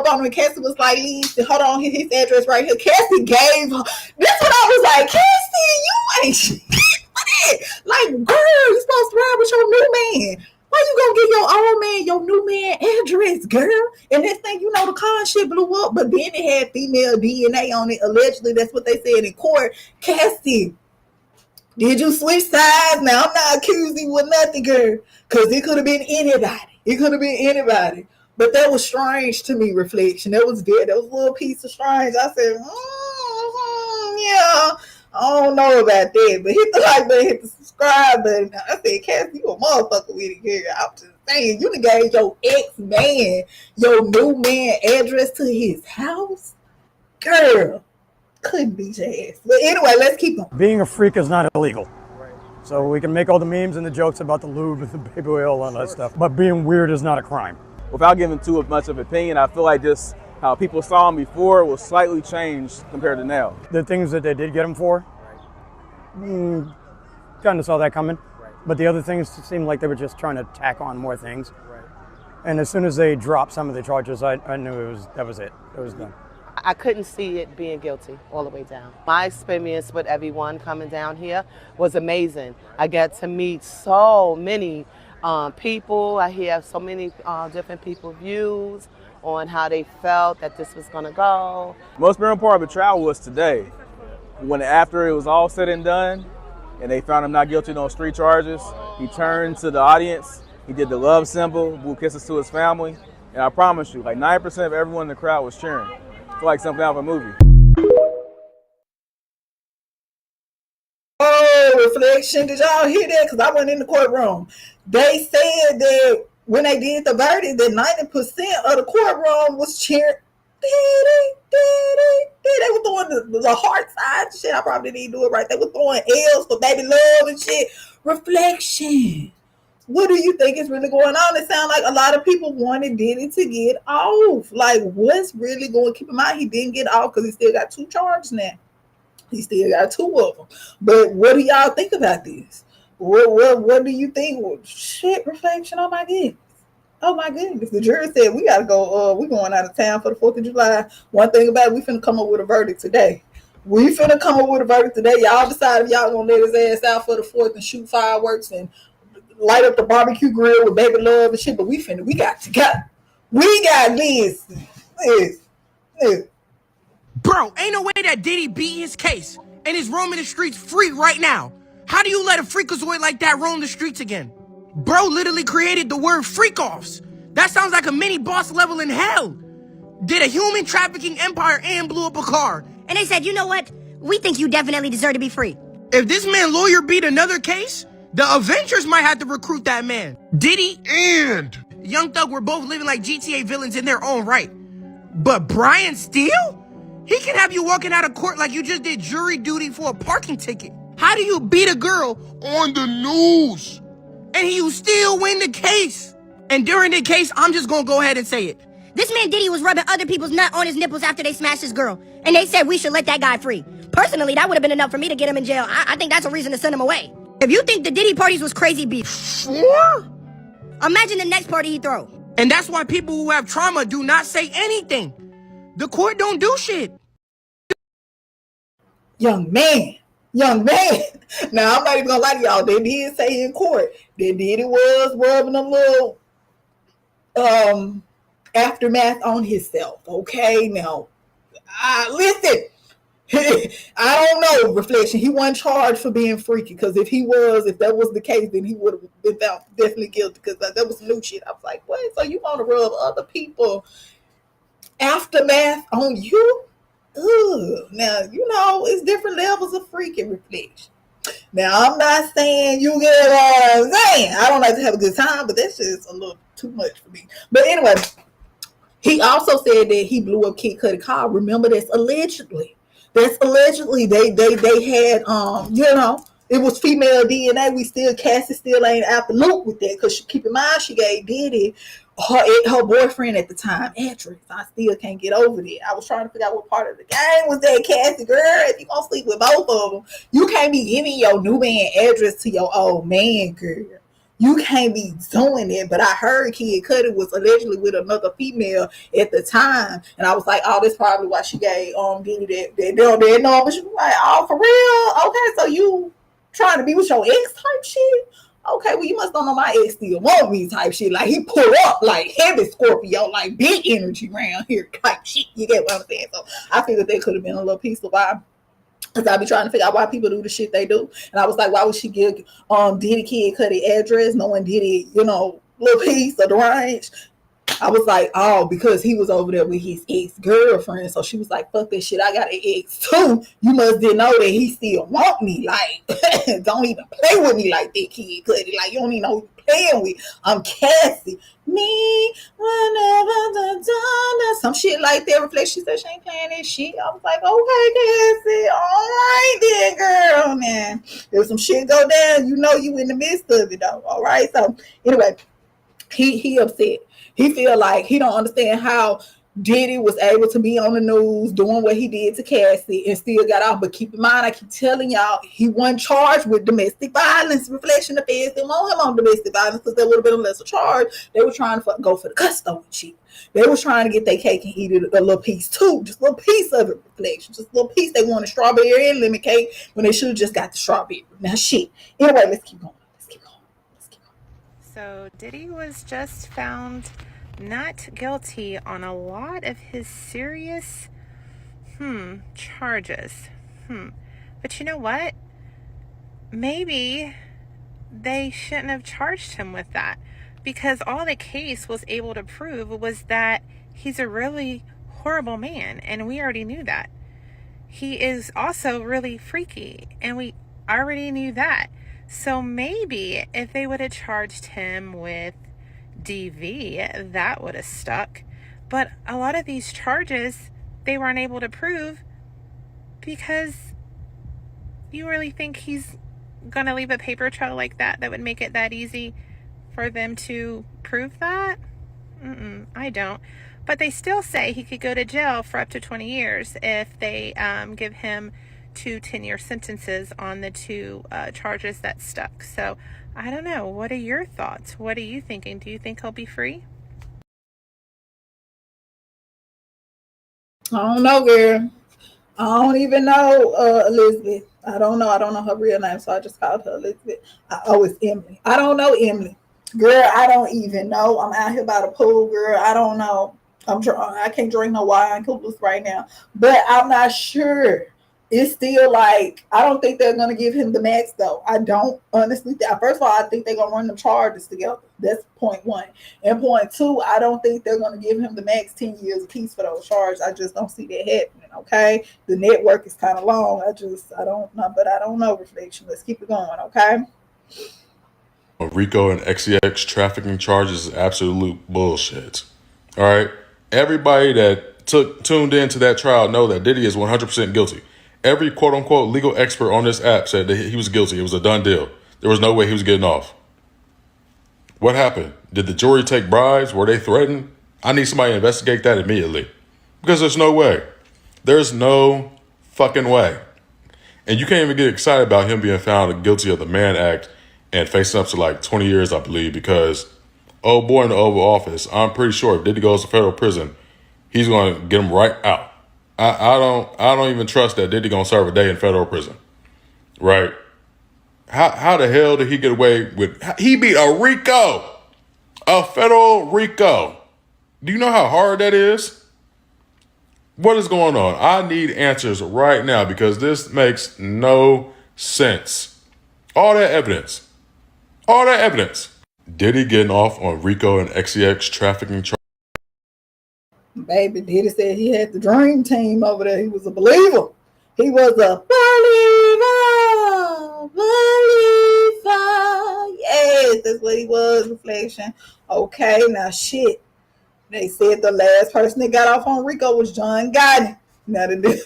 on him. And Cassie was like, listen, hold on, his address right here. Cassie gave her. That's what I was like, Cassie, you ain't shit for that. Like, girl, you supposed to ride with your new man. Why you gonna give your old man, your new man address, girl? And this thing, the car and shit blew up, but then it had female DNA on it. Allegedly, that's what they said in court. Cassie, did you switch sides? Now, I'm not accusing you with nothing, girl, because it could have been anybody. But that was strange to me, reflection. That was a little piece of strange. I said, yeah, I don't know about that. But hit the like button, hit the subscribe button. I said, Cassie, you a motherfucker with it, girl. I'm just saying, you done gave your ex-man, your new man address to his house? Girl, couldn't beat your ass. But anyway, let's keep on. Being a freak is not illegal. So we can make all the memes and the jokes about the lube and the baby oil and all that stuff. But being weird is not a crime. Without giving too much of an opinion, I feel like just how people saw him before was slightly changed compared to now. The things that they did get him for, kind of saw that coming. But the other things seemed like they were just trying to tack on more things. And as soon as they dropped some of the charges, I knew that was it. It was done. I couldn't see it being guilty all the way down. My experience with everyone coming down here was amazing. I got to meet so many people. I hear so many different people's views on how they felt that this was going to go. Most memorable part of the trial was today, when after it was all said and done, and they found him not guilty on street charges, he turned to the audience, he did the love symbol, blew kisses to his family, and I promise you, like 90% of everyone in the crowd was cheering. It's like something out of a movie. Oh, reflection. Did y'all hear that? Because I went in the courtroom. They said that when they did the verdict, that 90% of the courtroom was cheering. They were throwing the heart side shit. I probably didn't do it right. They were throwing L's for baby love and shit. Reflection. What do you think is really going on? It sounds like a lot of people wanted Diddy to get off. Like, what's really going? Keep in mind, he didn't get off because he still got 2 charges now. He still got 2 of them. But what do y'all think about this? What do you think? Well, shit, reflection. Oh my goodness. Oh my goodness. The jury said we gotta go. We going out of town for the 4th of July. One thing about it, we finna come up with a verdict today. We finna come up with a verdict today. Y'all decide if y'all gonna let his ass out for the 4th and shoot fireworks and light up the barbecue grill with baby love and shit. But we got to go. We got this. Bro, ain't no way that Diddy beat his case and is roaming the streets free right now. How do you let a freakazoid like that roam the streets again? Bro literally created the word freak-offs. That sounds like a mini boss level in hell. Did a human trafficking empire and blew up a car. And they said, you know what? We think you definitely deserve to be free. If this man lawyer beat another case, the Avengers might have to recruit that man. Diddy and Young Thug were both living like GTA villains in their own right. But Brian Steele? He can have you walking out of court like you just did jury duty for a parking ticket. How do you beat a girl on the news and you still win the case? And during the case, I'm just gonna go ahead and say it. This man Diddy was rubbing other people's nut on his nipples after they smashed his girl. And they said we should let that guy free. Personally, that would have been enough for me to get him in jail. I think that's a reason to send him away. If you think the Diddy parties was crazy beef, Sure? Imagine the next party he throw. And that's why people who have trauma do not say anything. The court don't do shit. Young man. Now, I'm not even gonna lie to y'all. They did say in court that Diddy was rubbing a little aftermath on himself. Okay, now, listen. I don't know, reflection. He wasn't charged for being freaky, because if that was the case, then he would have been found definitely guilty, because that was new shit. I was like, what? So you want to rub other people aftermath on you? Ugh. Now, it's different levels of freaky, reflection. Now, I'm not saying you get what I'm saying. I don't like to have a good time, but that's just a little too much for me. But anyway, he also said that he blew up Kid Cudi car. Remember, that's allegedly. They had it was female DNA. Cassie still ain't out the loop with that, because keep in mind she gave Diddy her boyfriend at the time address. I still can't get over that. I was trying to figure out what part of the game was that, Cassie girl. If you gonna sleep with both of them, you can't be giving your new man address to your old man, girl. You can't be doing it. But I heard Kid Cudi was allegedly with another female at the time. And I was like, oh, that's probably why she gave Diddy that number. She was like, oh, for real? Okay, so you trying to be with your ex type shit? Okay, well, you must don't know my ex still want me type shit. Like, he pulled up like heavy Scorpio, like big energy around here type shit. You get what I'm saying? So I figured there could have been a little piece of vibe. Because I be trying to figure out why people do the shit they do. And I was like, why would she give Diddy Kid Cudi address, knowing Diddy, little piece of the range? I was like, oh, because he was over there with his ex-girlfriend. So she was like, fuck that shit. I got an ex too. You must didn't know that he still want me. Like, don't even play with me like that, Kid Cudi. Like, you don't even know who you playing with. I'm Cassie. Me, whenever some shit like that. Reflection said she ain't playing that shit. I was like, okay, Cassie. All right then, girl. Man, if some shit go down, you in the midst of it, though. All right. So anyway, he upset. He feel like he don't understand how Diddy was able to be on the news doing what he did to Cassie and still got off. But keep in mind, I keep telling y'all, he wasn't charged with domestic violence. Reflection of feds didn't want him on domestic violence because there would have been a lesser charge. They were trying to go for the custody shit. They were trying to get their cake and eat it a little piece too. Just a little piece of it, Reflection. Just a little piece. They wanted strawberry and lemon cake when they should have just got the strawberry. Now shit. Anyway, let's keep going. So Diddy was just found not guilty on a lot of his serious charges. But you know what? Maybe they shouldn't have charged him with that, because all the case was able to prove was that he's a really horrible man, and we already knew that. He is also really freaky, and we already knew that. So maybe if they would have charged him with DV, that would have stuck. But a lot of these charges, they weren't able to prove, because you really think he's going to leave a paper trail like that would make it that easy for them to prove that? I don't. But they still say he could go to jail for up to 20 years if they give him 2 10-year sentences on the 2 charges that stuck. So I don't know. What are your thoughts? What are you thinking? Do you think he'll be free? I don't know, girl. I don't even know Elizabeth. I don't know. I don't know her real name, so I just called her Elizabeth. It's Emily. I don't know Emily. Girl, I don't even know. I'm out here by the pool, girl. I don't know. I can't drink no wine coolers right now, but I'm not sure. It's still like, I don't think they're going to give him the max, though. I don't honestly think. First of all, I think they're going to run the charges together. That's point one. And point two, I don't think they're going to give him the max 10 years apiece for those charges. I just don't see that happening, okay? The network is kind of long. I don't know, but I don't know, Reflection. Let's keep it going, okay? Rico and XCX trafficking charges is absolute bullshit. All right? Everybody that tuned into that trial know that Diddy is 100% guilty. Every quote-unquote legal expert on this app said that he was guilty. It was a done deal. There was no way he was getting off. What happened? Did the jury take bribes? Were they threatened? I need somebody to investigate that immediately. Because there's no way. There's no fucking way. And you can't even get excited about him being found guilty of the Mann Act and facing up to like 20 years, I believe, because old boy in the Oval Office, I'm pretty sure if Diddy goes to federal prison, he's going to get him right out. I don't even trust that Diddy gonna serve a day in federal prison, right? How the hell did he get away with? He beat a Rico, a federal Rico. Do you know how hard that is? What is going on? I need answers right now because this makes no sense. All that evidence. Diddy getting off on Rico and XCX trafficking charges. Baby, Diddy said he had the dream team over there. He was a believer. He was a believer. Yes, that's what he was, Reflection. Okay, now shit. They said the last person that got off on Rico was John Gotti. Now they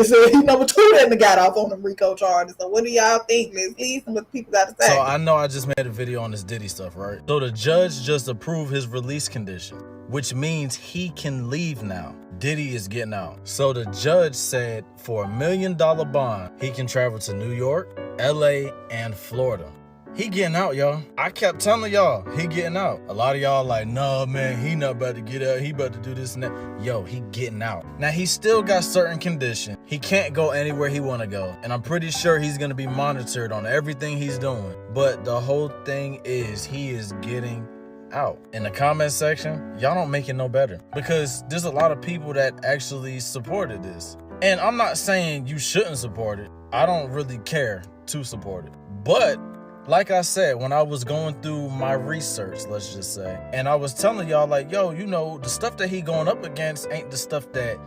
said he number 2 that got off on the Rico charges. So what do y'all think? Let's listen what people got to say. So I know I just made a video on this Diddy stuff, right? So the judge just approved his release condition, which means he can leave now. Diddy is getting out. So the judge said for $1 million bond, he can travel to New York, LA, and Florida. He getting out, y'all. I kept telling y'all, he getting out. A lot of y'all like, no, man, he not about to get out. He about to do this and that. Yo, he getting out. Now, he still got certain conditions. He can't go anywhere he want to go. And I'm pretty sure he's going to be monitored on everything he's doing. But the whole thing is he is getting out. In the comment section, y'all don't make it no better. Because there's a lot of people that actually supported this. And I'm not saying you shouldn't support it. I don't really care to support it. But like I said, when I was going through my research, let's just say, and I was telling y'all like, yo, you know, the stuff that he going up against ain't the stuff that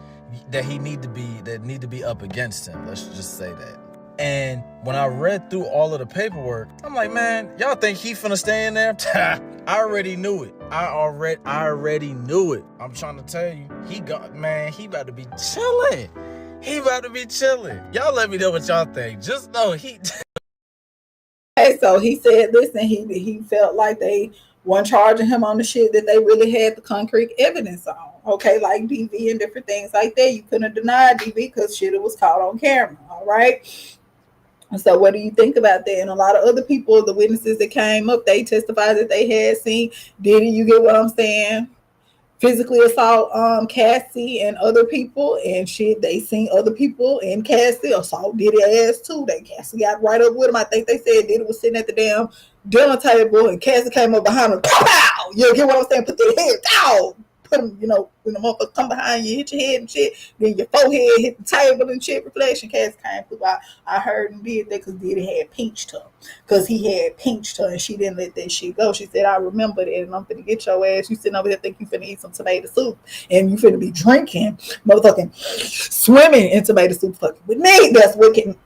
he need to be up against him. Let's just say that. And when I read through all of the paperwork, I'm like, man, y'all think he finna stay in there? I already knew it. I already knew it. I'm trying to tell you, he about to be chilling. He about to be chilling. Y'all let me know what y'all think. Just know he. Okay, so he said, listen, he felt like they One charging him on the shit that they really had the concrete evidence on. Okay, like DV and different things like that. You couldn't deny DV because shit it was caught on camera. All right. So what do you think about that? And a lot of other people, the witnesses that came up, they testified that they had seen Diddy. You get what I'm saying? Physically assault Cassie and other people and shit. They seen other people and Cassie assault Diddy ass too. They Cassie got right up with him. I think they said Diddy was sitting at the damn dinner table and Cassie came up behind him. Pow! Pow! You get what I'm saying? Put their head down. Put them, when the motherfucker come behind you, hit your head and shit, then your forehead hit the table and shit. Reflection. Cassie came through. I heard and did that because Diddy had pinched her. Because he had pinched her and she didn't let that shit go. She said, I remember that and I'm finna get your ass. You sitting over here think you finna eat some tomato soup and you finna be drinking, motherfucking swimming in tomato soup fucking with me. That's wicked.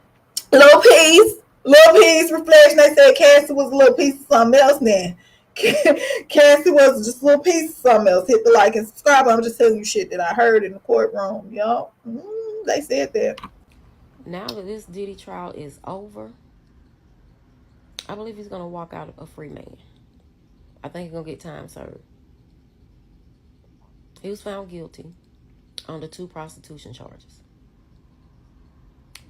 Little piece, reflection. They said Cassie was a little piece of something else now. Cassie was just a little piece of something else. Hit the like and subscribe. I'm just telling you shit that I heard in the courtroom, yo. They said that. Now that this Diddy trial is over, I believe he's gonna walk out a free man. I think he's gonna get time served. He was found guilty on the 2 prostitution charges.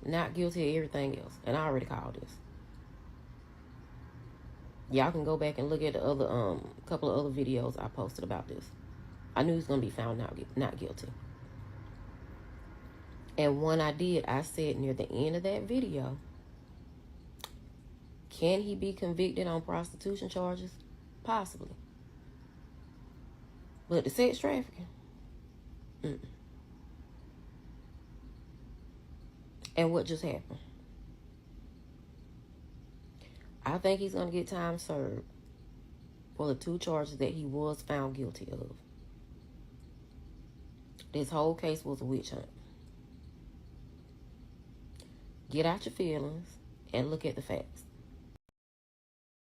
Not guilty of everything else. And I already called this. Y'all can go back and look at the other couple of other videos I posted about this. I knew he was gonna be found not guilty. And when I did, I said near the end of that video, can he be convicted on prostitution charges? Possibly. But the sex trafficking? And what just happened? I think he's going to get time served for the 2 charges that he was found guilty of. This whole case was a witch hunt. Get out your feelings and look at the facts.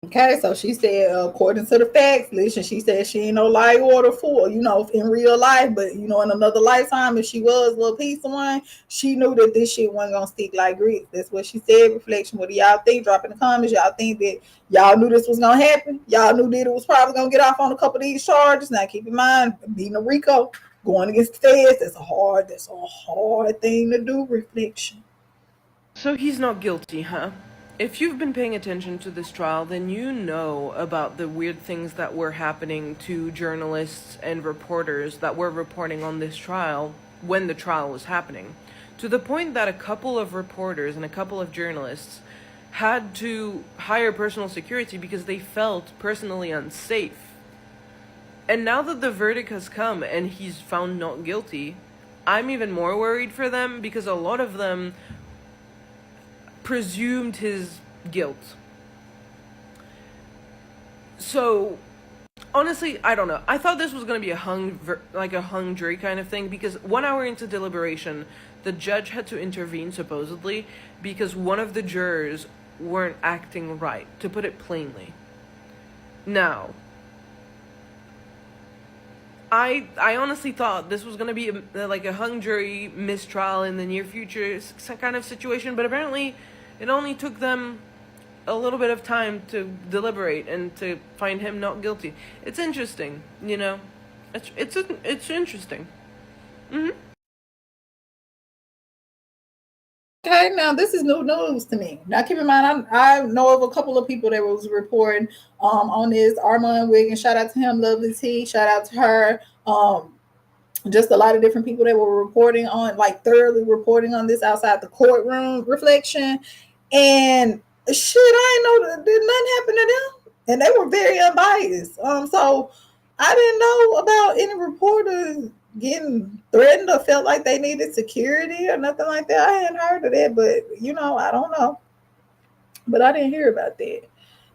Okay, so she said, according to the facts, listen, she said she ain't no lie order for, in real life, but, in another lifetime, if she was a little piece of one, she knew that this shit wasn't going to stick like grits. That's what she said. Reflection. What do y'all think? Drop in the comments. Y'all think that y'all knew this was going to happen? Y'all knew that it was probably going to get off on a couple of these charges. Now, keep in mind, beating a Rico, going against the feds, that's a hard thing to do. Reflection. So he's not guilty, huh? If you've been paying attention to this trial, then you know about the weird things that were happening to journalists and reporters that were reporting on this trial when the trial was happening. To the point that a couple of reporters and a couple of journalists had to hire personal security because they felt personally unsafe. And now that the verdict has come and he's found not guilty, I'm even more worried for them because a lot of them presumed his guilt. So honestly, I don't know. I thought this was going to be a hung jury kind of thing because 1 hour into deliberation, the judge had to intervene supposedly because one of the jurors weren't acting right, to put it plainly. Now, I honestly thought this was going to be a hung jury mistrial in the near future kind of situation, but apparently it only took them a little bit of time to deliberate and to find him not guilty. It's interesting, It's interesting. Okay, now this is new news to me. Now keep in mind, I know of a couple of people that was reporting on this. Armand Wiggins, shout out to him. Lovely T, shout out to her. Just a lot of different people that were reporting on, thoroughly reporting on this outside the courtroom. Reflection. And shit, I ain't know that nothing happened to them. And they were very unbiased. So I didn't know about any reporters getting threatened or felt like they needed security or nothing like that. I hadn't heard of that, but I don't know. But I didn't hear about that.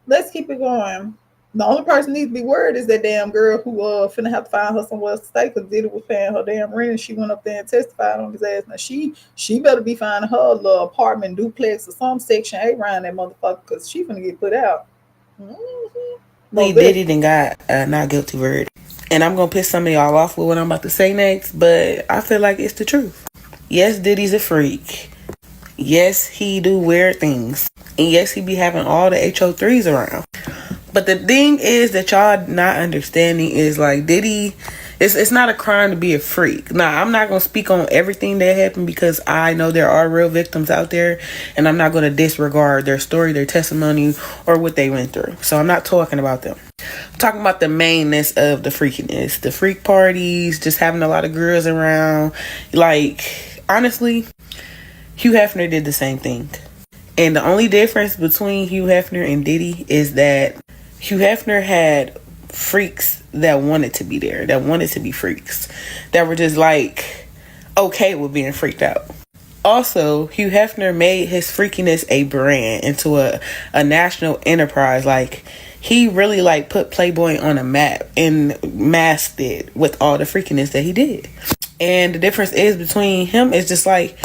Let's keep it going. The only person needs to be worried is that damn girl who finna have to find her somewhere else to stay because Diddy was paying her damn rent and she went up there and testified on his ass. Now she better be finding her little apartment duplex or some section 8 around that motherfucker because she finna get put out. Diddy done got a not guilty verdict. And I'm gonna piss some of y'all off with what I'm about to say next, but I feel like it's the truth. Yes, Diddy's a freak. Yes, he do weird things. And yes, he be having all the HO3s around. But the thing is that y'all not understanding is like Diddy, it's not a crime to be a freak. Now, I'm not going to speak on everything that happened because I know there are real victims out there, and I'm not going to disregard their story, their testimony, or what they went through. So I'm not talking about them. I'm talking about the mainness of the freakiness, the freak parties, just having a lot of girls around. Like, honestly, Hugh Hefner did the same thing. And the only difference between Hugh Hefner and Diddy is that Hugh Hefner had freaks that wanted to be there, that wanted to be freaks, that were just like okay with being freaked out. Also, Hugh Hefner made his freakiness a brand, into a national enterprise. Like, he really like put Playboy on a map and masked it with all the freakiness that he did. And the difference is between him is just like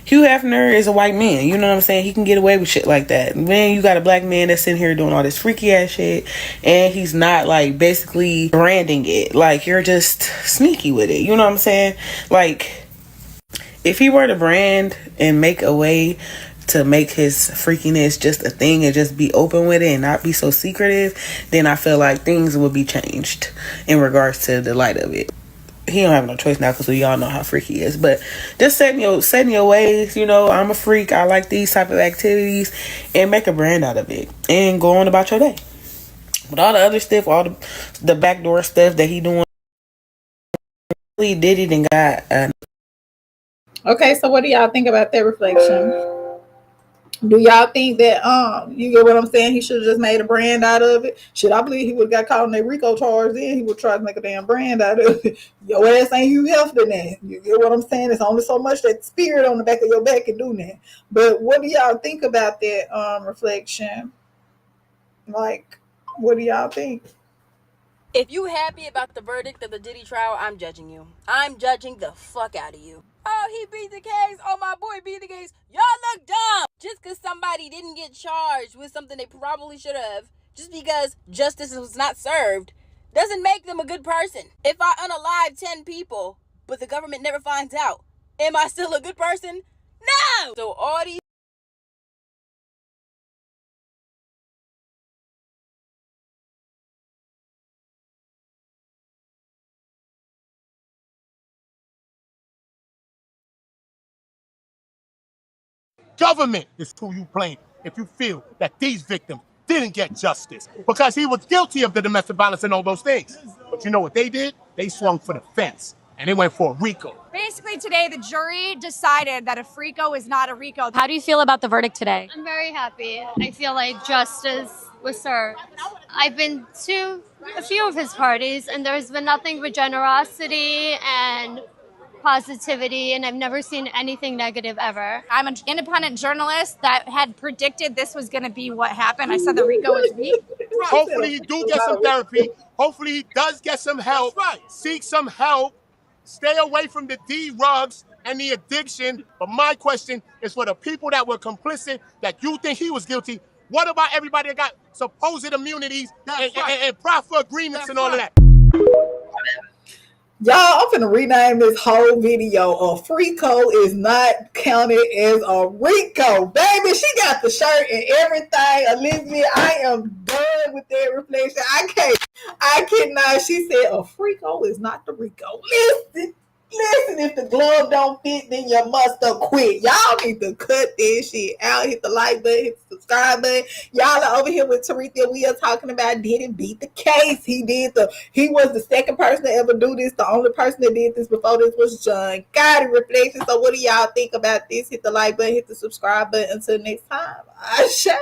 Hugh Hefner is a white man. You know what I'm saying? He can get away with shit like that. Then you got a black man that's sitting here doing all this freaky ass shit, and he's not like basically branding it. Like, you're just sneaky with it. You know what I'm saying? Like, if he were to brand and make a way to make his freakiness just a thing and just be open with it and not be so secretive, then I feel like things would be changed in regards to the light of it. He don't have no choice now because we all know how freaky he is. But just setting your ways, you know, I'm a freak, I like these type of activities, and make a brand out of it and go on about your day. But all the other stuff, all the backdoor stuff that he doing, he did it and got. Okay, so what do y'all think about that reflection? Do y'all think that you get what I'm saying? He should have just made a brand out of it. Should I believe he would have got caught on that Rico charge? Then he would try to make a damn brand out of it. Your ass ain't Hugh Hefner then. You get what I'm saying? It's only so much that spirit on the back of your back can do that. But what do y'all think about that reflection? Like, what do y'all think? If you happy about the verdict of the Diddy trial, I'm judging you. I'm judging the fuck out of you. Oh, he beat the case. Oh, my boy beat the case. Y'all look dumb. Just because somebody didn't get charged with something they probably should have, just because justice was not served, doesn't make them a good person. If I unalive 10 people, but the government never finds out, am I still a good person? No! So all these Government is who you blame if you feel that these victims didn't get justice because he was guilty of the domestic violence and all those things. But you know what they did? They swung for the fence and they went for a Rico. Basically, today the jury decided that a FR3AKO is not a Rico. How do you feel about the verdict today? I'm very happy. I feel like justice was served. I've been to a few of his parties, and there's been nothing but generosity and positivity, and I've never seen anything negative ever. I'm an independent journalist that had predicted this was going to be what happened. I said the Rico is weak. Hopefully he do get some therapy. Hopefully he does get some help. Seek some help. Stay away from the D-rugs and the addiction. But my question is for the people that were complicit, that you think he was guilty, what about everybody that got supposed immunities and proffer agreements and all of that? Y'all, I'm finna rename this whole video. A FR3AKO is not counted as a Rico. Baby, she got the shirt and everything. Olivia, I am done with that reflection. I cannot. She said a FR3AKO is not the Rico. Listen, if the glove don't fit, then you must have quit. Y'all need to cut this shit out. Hit the like button, hit the subscribe button. Y'all are over here with Taretha. We are talking about Diddy beat the case. He was the second person to ever do this. The only person that did this before this was John Gotti. Reflection. So what do y'all think about this? Hit the like button, hit the subscribe button. Until next time, I say.